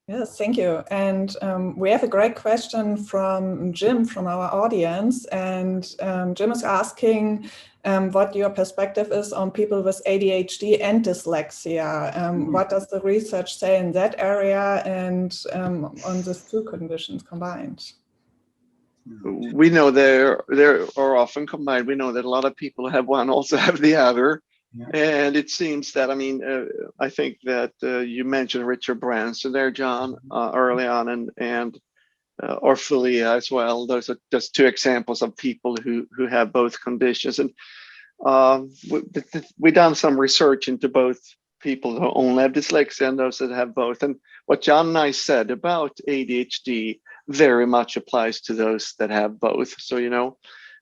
C: Yes, thank you. And we have a great question from Jim from our audience. And Jim is asking what your perspective is on people with ADHD and dyslexia. What does the research say in that area and on these two conditions combined?
B: We know they are often combined. We know that a lot of people who have one also have the other. Yeah. And it seems that, I think that you mentioned Richard Branson there, John, early on, and Orphelia as well. Those are just two examples of people who have both conditions. And we've done some research into both people who only have dyslexia and those that have both. And what John and I said about ADHD very much applies to those that have both. So,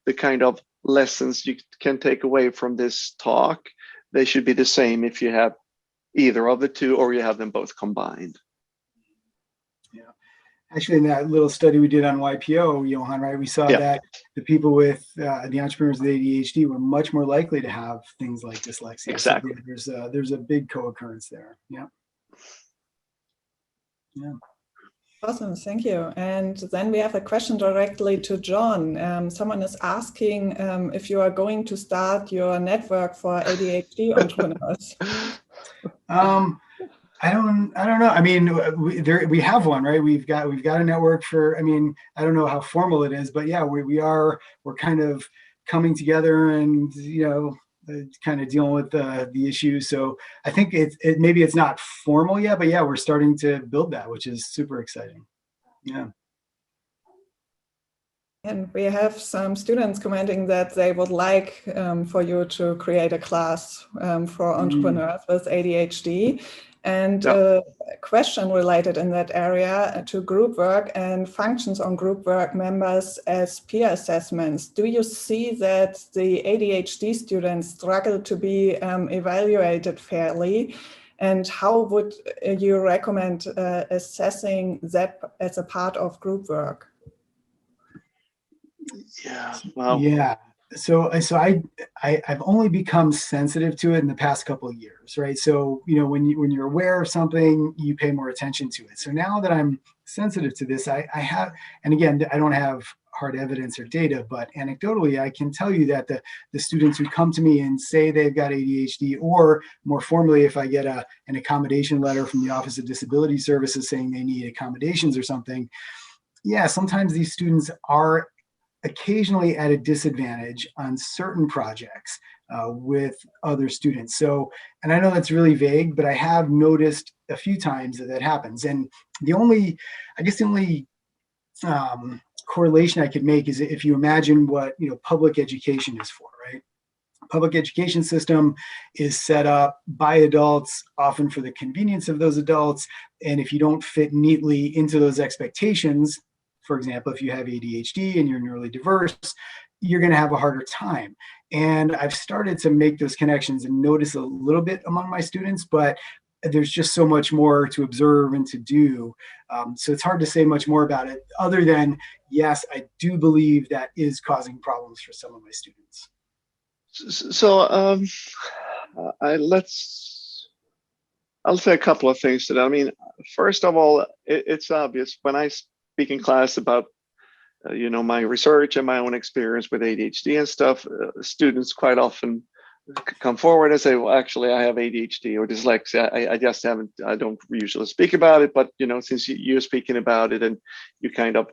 B: the kind of lessons you can take away from this talk, they should be the same if you have either of the two or you have them both combined.
D: Yeah, actually, in that little study we did on YPO, Johan, right, we saw that the people with the entrepreneurs with ADHD were much more likely to have things like dyslexia.
B: Exactly.
D: So there's a big co-occurrence there. Yeah. Yeah.
C: Awesome, thank you. And then we have a question directly to John. Someone is asking if you are going to start your network for ADHD entrepreneurs.
D: I don't know. We have one, right? We've got a network for. I don't know how formal it is, but yeah, we're kind of coming together and kind of dealing with the issue. So I think maybe it's not formal yet, but yeah, we're starting to build that, which is super exciting. Yeah.
C: And we have some students commenting that they would like for you to create a class for entrepreneurs with ADHD. And a question related in that area to group work and functions on group work members as peer assessments. Do you see that the ADHD students struggle to be evaluated fairly? And how would you recommend assessing that as a part of group work?
B: Yeah. Wow.
D: Yeah. So I've only become sensitive to it in the past couple of years, right? So, when you're aware of something, you pay more attention to it. So now that I'm sensitive to this, I have, and again, I don't have hard evidence or data, but anecdotally, I can tell you that the students who come to me and say they've got ADHD, or more formally, if I get an accommodation letter from the Office of Disability Services saying they need accommodations or something, yeah, sometimes these students are occasionally at a disadvantage on certain projects with other students. So, and I know that's really vague, but I have noticed a few times that happens. And the only correlation I could make is if you imagine what, public education is for, right? Public education system is set up by adults, often for the convenience of those adults. And if you don't fit neatly into those expectations, for example, if you have ADHD and you're neurally diverse, you're going to have a harder time. And I've started to make those connections and notice a little bit among my students, but there's just so much more to observe and to do. So it's hard to say much more about it other than, yes, I do believe that is causing problems for some of my students.
B: So I'll say a couple of things to that. I mean, first of all, it's obvious when I speak in class about my research and my own experience with ADHD and stuff, students quite often come forward and say, well, actually I have ADHD or dyslexia. I don't usually speak about it, but since you're speaking about it and you kind of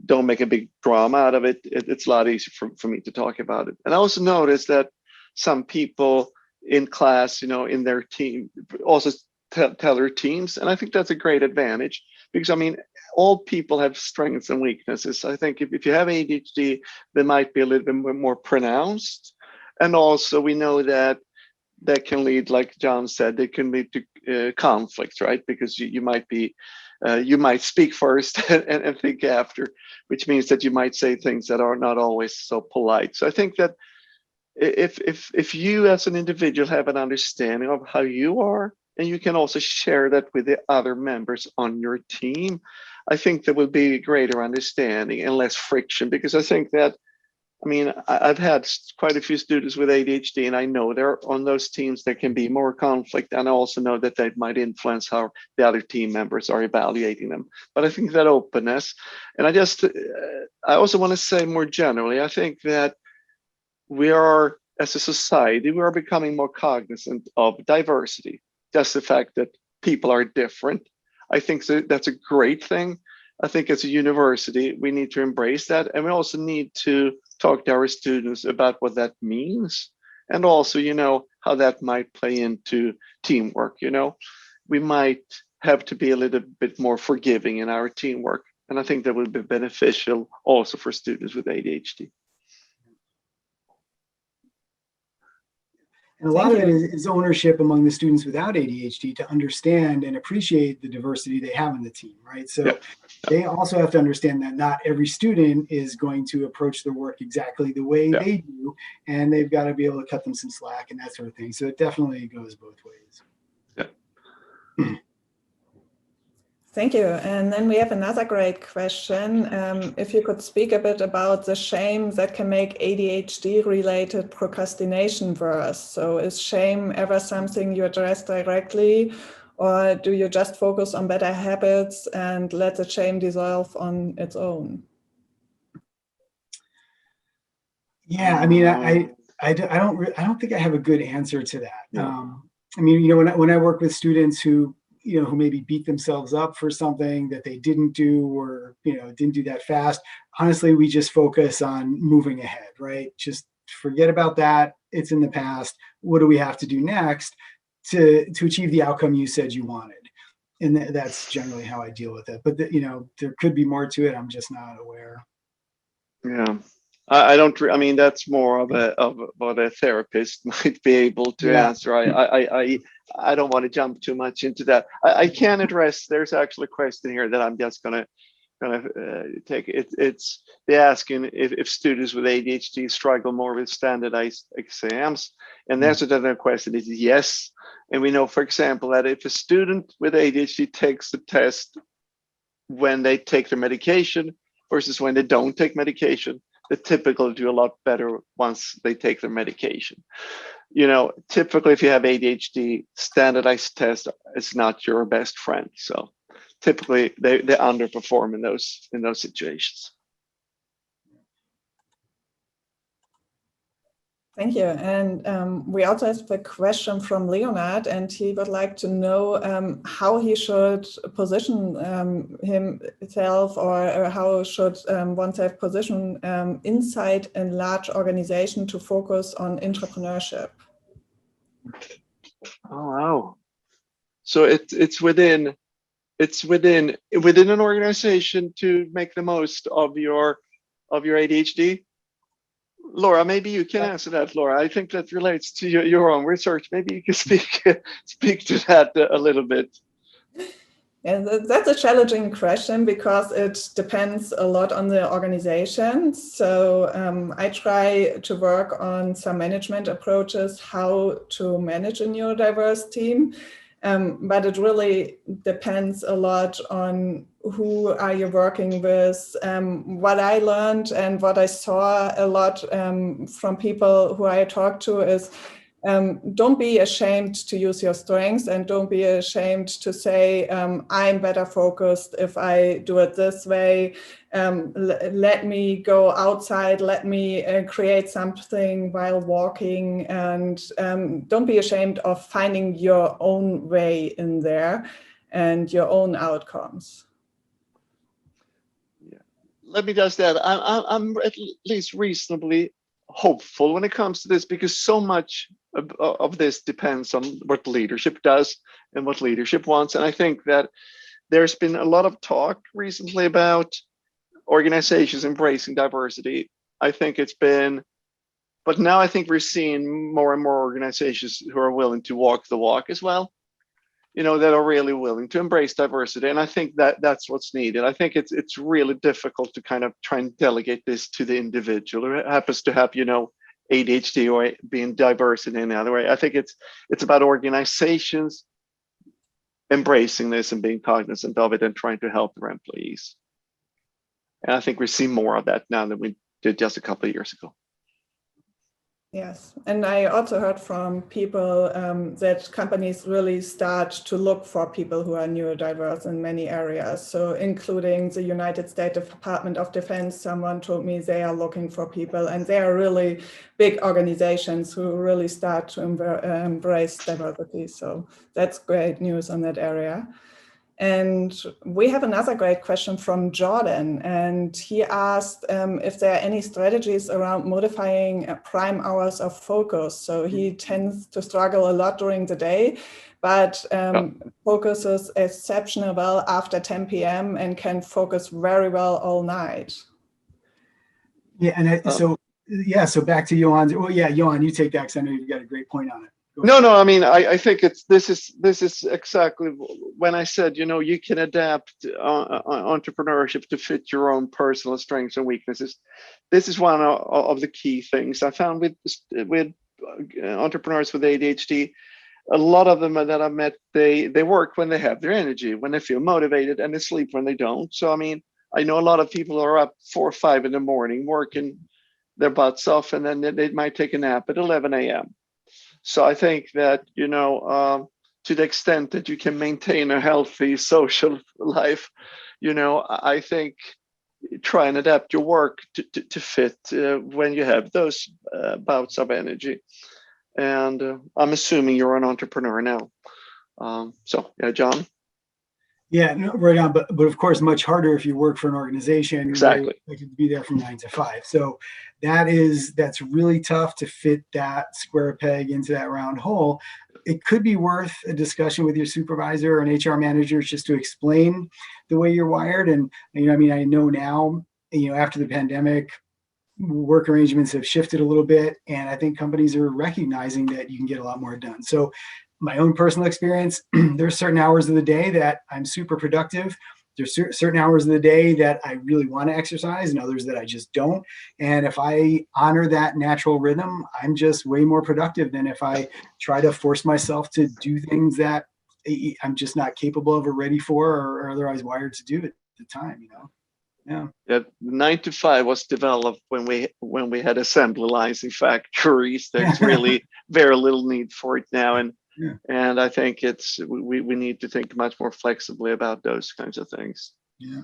B: don't make a big drama out of it, it's a lot easier for me to talk about it. And I also noticed that some people in class, in their team also tell their teams. And I think that's a great advantage because, I mean, all people have strengths and weaknesses. I think if you have ADHD, they might be a little bit more pronounced. And also we know that can lead, like John said, they can lead to conflicts, right? Because you might be, you might speak first and think after, which means that you might say things that are not always so polite. So I think that if you as an individual have an understanding of how you are, and you can also share that with the other members on your team, I think there will be greater understanding and less friction. Because I think that, I mean, I've had quite a few students with ADHD, and I know there on those teams there can be more conflict, and I also know that that might influence how the other team members are evaluating them. But I think that openness, and I also want to say more generally, I think that we are, as a society, we are becoming more cognizant of diversity. Just the fact that people are different. I think that's a great thing. I think as a university, we need to embrace that. And we also need to talk to our students about what that means. And also, how that might play into teamwork. We might have to be a little bit more forgiving in our teamwork. And I think that will be beneficial also for students with ADHD.
D: And a lot of it is ownership among the students without ADHD to understand and appreciate the diversity they have in the team, right? So they also have to understand that not every student is going to approach their work exactly the way they do, and they've got to be able to cut them some slack and that sort of thing. So it definitely goes both ways.
B: Yeah.
C: Thank you. And then we have another great question. If you could speak a bit about the shame that can make ADHD-related procrastination worse. So is shame ever something you address directly, or do you just focus on better habits and let the shame dissolve on its own?
D: Yeah, I mean, I don't think I have a good answer to that. No. I mean, when I work with students who maybe beat themselves up for something that they didn't do or, didn't do that fast. Honestly, we just focus on moving ahead, right? Just forget about that. It's in the past. What do we have to do next to achieve the outcome you said you wanted? And that's generally how I deal with it. But, there could be more to it. I'm just not aware.
B: Yeah. I don't. I mean, that's more of what a therapist might be able to answer. I don't want to jump too much into that. I can address. There's actually a question here that I'm just gonna take. It's they're asking if students with ADHD struggle more with standardized exams, and the answer to that question is yes. And we know, for example, that if a student with ADHD takes the test when they take their medication versus when they don't take medication, they typically do a lot better once they take their medication. Typically if you have ADHD, standardized test is not your best friend. So typically they underperform in those situations.
C: Thank you. And we also have a question from Leonard, and he would like to know how he should position himself, or how should oneself position inside a large organization to focus on entrepreneurship.
B: Oh, wow. So it's within it's within an organization to make the most of your ADHD? Laura, maybe you can answer that, Laura. I think that relates to your own research. Maybe you can speak to that a little bit.
C: And that's a challenging question because it depends a lot on the organization. So I try to work on some management approaches, how to manage a neurodiverse team. But it really depends a lot on who are you working with. What I learned and what I saw a lot from people who I talked to is don't be ashamed to use your strengths, and don't be ashamed to say, I'm better focused if I do it this way. Let me go outside, let me create something while walking, and don't be ashamed of finding your own way in there and your own outcomes.
B: Yeah. Let me just add, I'm at least reasonably hopeful when it comes to this, because so much of this depends on what leadership does and what leadership wants. And I think that there's been a lot of talk recently about organizations embracing diversity. I think it's been, but now I think we're seeing more and more organizations who are willing to walk the walk as well, that are really willing to embrace diversity. And I think that that's what's needed. I think it's really difficult to kind of try and delegate this to the individual who happens to have, ADHD or being diverse in any other way. I think it's about organizations embracing this and being cognizant of it and trying to help their employees. And I think we see more of that now than we did just a couple of years ago.
C: Yes, and I also heard from people that companies really start to look for people who are neurodiverse in many areas. So including the United States Department of Defense, someone told me they are looking for people, and they are really big organizations who really start to embrace diversity. So that's great news on that area. And we have another great question from Jordan, and he asked if there are any strategies around modifying prime hours of focus. So he tends to struggle a lot during the day, but focuses exceptionally well after 10 p.m. and can focus very well all night.
D: Yeah, and so back to Johan's. Well, yeah, Johan, you take that because I know you've got a great point on it.
B: No, I mean, I think this is exactly when I said, you can adapt entrepreneurship to fit your own personal strengths and weaknesses. This is one of the key things I found with entrepreneurs with ADHD. A lot of them that I met, they work when they have their energy, when they feel motivated, and they sleep when they don't. So, I mean, I know a lot of people are up 4 or 5 in the morning working their butts off, and then they might take a nap at 11 a.m. So I think that, to the extent that you can maintain a healthy social life, I think try and adapt your work to fit when you have those bouts of energy. And I'm assuming you're an entrepreneur now. So, yeah, John.
D: Yeah, no, right on. But of course, much harder if you work for an organization.
B: Exactly.
D: You could be there from 9 to 5. So that's really tough to fit that square peg into that round hole. It could be worth a discussion with your supervisor or an HR manager just to explain the way you're wired. And I know now, after the pandemic, work arrangements have shifted a little bit, and I think companies are recognizing that you can get a lot more done. So my own personal experience, there's certain hours of the day that I'm super productive. There's certain hours of the day that I really want to exercise and others that I just don't. And if I honor that natural rhythm, I'm just way more productive than if I try to force myself to do things that I'm just not capable of or ready for or otherwise wired to do at the time, Yeah.
B: 9 to 5 was developed when we had assembly lines in factories. There's really very little need for it now. And I think we need to think much more flexibly about those kinds of things.
D: Yeah.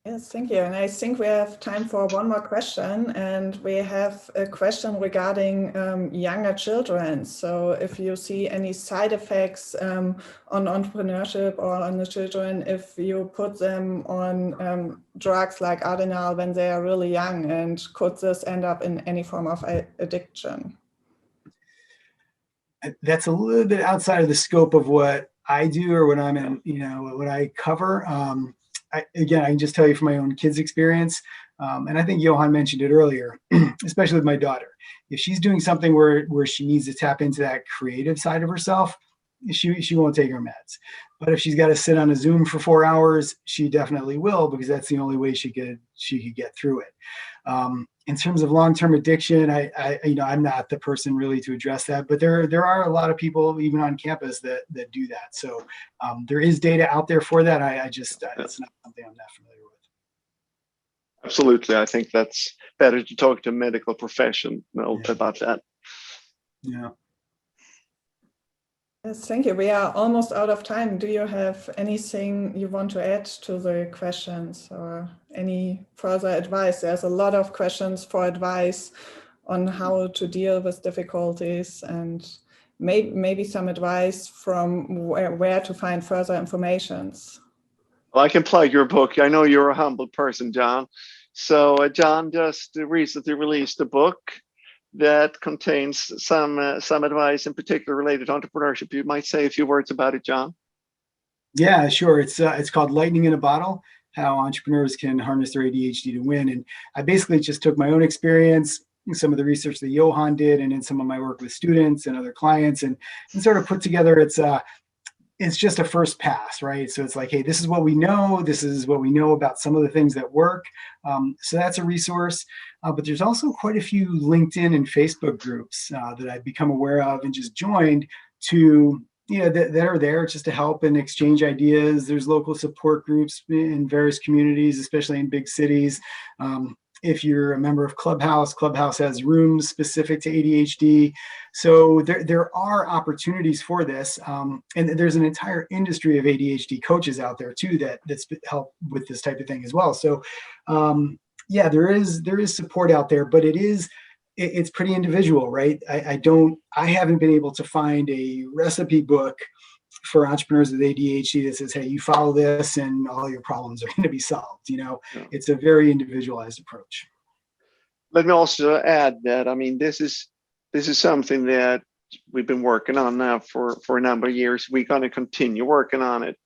C: Yes, thank you. And I think we have time for one more question. And we have a question regarding younger children. So if you see any side effects on entrepreneurship or on the children, if you put them on drugs like Adderall when they are really young, and could this end up in any form of addiction?
D: That's a little bit outside of the scope of what I do or what I'm in, what I cover. Again, I can just tell you from my own kids' experience. And I think Johan mentioned it earlier, especially with my daughter. If she's doing something where she needs to tap into that creative side of herself, she won't take her meds. But if she's got to sit on a Zoom for 4 hours, she definitely will, because that's the only way she could get through it. In terms of long-term addiction, I'm not the person really to address that, but there are a lot of people even on campus that do that. So there is data out there for that. It's not something I'm not familiar with.
B: Absolutely. I think that's better to talk to a medical professional about that.
D: Yeah.
C: Yes, thank you. We are almost out of time. Do you have anything you want to add to the questions or any further advice? There's a lot of questions for advice on how to deal with difficulties, and maybe some advice from where to find further informations.
B: Well, I can plug your book. I know you're a humble person, John. So John just recently released a book that contains some advice in particular related to entrepreneurship. You might say a few words about it, John.
D: Yeah, sure. It's called Lightning in a Bottle: How Entrepreneurs Can Harness Their ADHD to Win. And I basically just took my own experience, some of the research that Johan did, and in some of my work with students and other clients, and sort of put together it's just a first pass, right? So it's like, hey, this is what we know. This is what we know about some of the things that work. So that's a resource. But there's also quite a few LinkedIn and Facebook groups that I've become aware of and just joined to, that are there just to help and exchange ideas. There's local support groups in various communities, especially in big cities. If you're a member of Clubhouse has rooms specific to ADHD. So there are opportunities for this. And there's an entire industry of ADHD coaches out there too that's help with this type of thing as well. So yeah, there is support out there, but it's pretty individual, right? I haven't been able to find a recipe book for entrepreneurs with ADHD that says, hey, you follow this and all your problems are going to be solved. Yeah. It's a very individualized approach.
B: Let me also add that, I mean, this is something that we've been working on now for a number of years. We're going to continue working on it.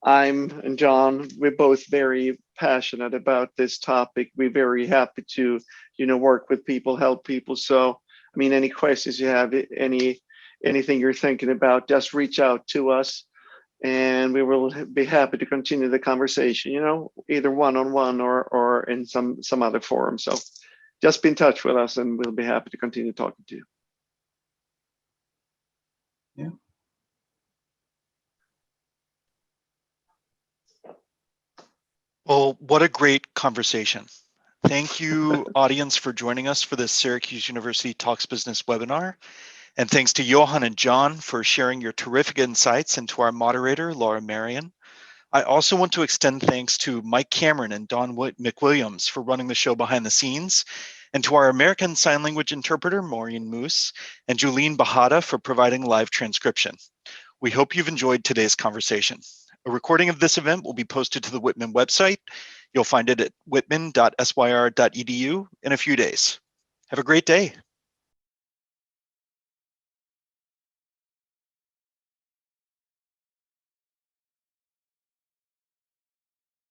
B: I'm and John, we're both very passionate about this topic. We're very happy to, work with people, help people. So, I mean, any questions you have, anything you're thinking about, just reach out to us and we will be happy to continue the conversation, either one-on-one or in some other forum. So just be in touch with us and we'll be happy to continue talking to you.
D: Yeah.
A: Well, what a great conversation. Thank you, audience, for joining us for this Syracuse University Talks Business webinar. And thanks to Johan and John for sharing your terrific insights, and to our moderator, Laura Marion. I also want to extend thanks to Mike Cameron and Don McWilliams for running the show behind the scenes, and to our American Sign Language interpreter, Maureen Moose, and Julene Bahada for providing live transcription. We hope you've enjoyed today's conversation. A recording of this event will be posted to the Whitman website. You'll find it at whitman.syr.edu in a few days. Have a great day.